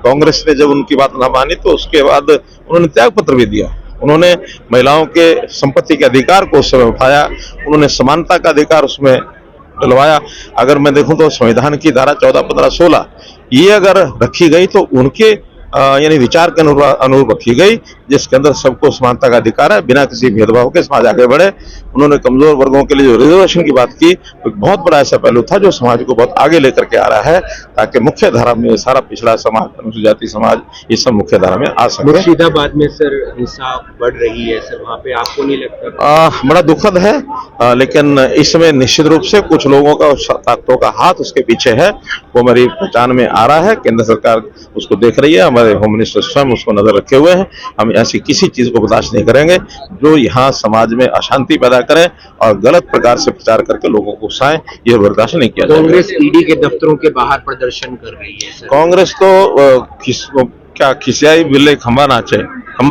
कांग्रेस ने जब उनकी बात न मानी तो उसके बाद उन्होंने त्याग पत्र भी दिया। उन्होंने महिलाओं के संपत्ति के अधिकार को उस समय उठाया, उन्होंने समानता का अधिकार उसमें डलवाया। अगर मैं देखूं तो संविधान की धारा 14, 15, 16 ये अगर रखी गई तो उनके यानी विचार के अनुरूप रखी गई, जिसके अंदर सबको समानता का अधिकार है, बिना किसी भेदभाव के समाज आगे बढ़े। उन्होंने कमजोर वर्गों के लिए जो रिजर्वेशन की बात की, तो बहुत बड़ा ऐसा पहलू था जो समाज को बहुत आगे लेकर के आ रहा है, ताकि मुख्य धारा में सारा पिछड़ा समाज, अनुसूचित जाति समाज, ये सब मुख्य धारा में आ सके। मुर्शिदाबाद में सर हिंसा बढ़ रही है सर, वहाँ पे आपको नहीं लगता? बड़ा दुखद है, लेकिन इस समय निश्चित रूप से कुछ लोगों का, ताकतों का हाथ उसके पीछे है, वो हमारी पहचान में आ रहा है। केंद्र सरकार उसको देख रही है, हमारे होम मिनिस्टर स्वयं उसको नजर रखे हुए हैं। हम ऐसी किसी चीज को बर्दाश्त नहीं करेंगे जो यहाँ समाज में अशांति पैदा करें और गलत प्रकार से प्रचार करके लोगों को उकसाएं, यह बर्दाश्त नहीं किया जाएगा। कांग्रेस ईडी के दफ्तरों के बाहर प्रदर्शन कर रही है सर। कांग्रेस तो क्या खिसियाई बिल्ले खंबा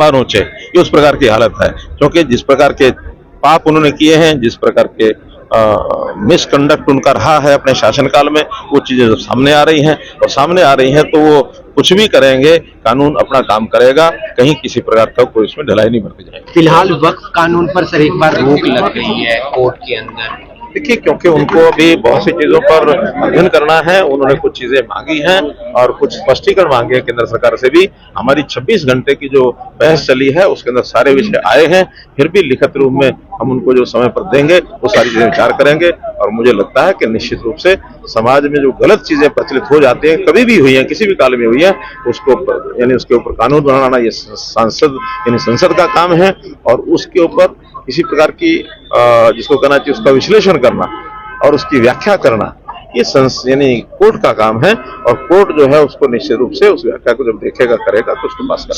नोचे, ये उस प्रकार की हालत है, क्योंकि जिस प्रकार के पाप उन्होंने किए हैं, जिस प्रकार के मिसकंडक्ट उनका रहा है अपने शासनकाल में, वो चीजें जब सामने आ रही हैं और सामने आ रही हैं तो वो कुछ भी करेंगे, कानून अपना काम करेगा, कहीं किसी प्रकार का कोई इसमें ढिलाई नहीं बरती जाएगी। फिलहाल वक्फ कानून पर सर एक बार रोक लग गई है कोर्ट के अंदर। देखिए, क्योंकि उनको अभी बहुत सी चीजों पर अध्ययन करना है, उन्होंने कुछ चीजें मांगी हैं और कुछ स्पष्टीकरण मांगे हैं केंद्र सरकार से भी। हमारी 26 घंटे की जो बहस चली है उसके अंदर सारे विषय आए हैं, फिर भी लिखित रूप में हम उनको जो समय पर देंगे वो सारी चीजें विचार करेंगे। और मुझे लगता है कि निश्चित रूप से समाज में जो गलत चीजें प्रचलित हो जाती हैं, कभी भी हुई हैं, किसी भी काल में हुई है, उसको यानी उसके ऊपर कानून बनाना ये संसद का काम है, और उसके ऊपर किसी प्रकार की जिसको कहना चाहिए उसका विश्लेषण करना और उसकी व्याख्या करना, ये यानी कोर्ट का काम है। और कोर्ट जो है उसको निश्चित रूप से उस व्याख्या को जब देखेगा, करेगा, तो उसको पास करेगा।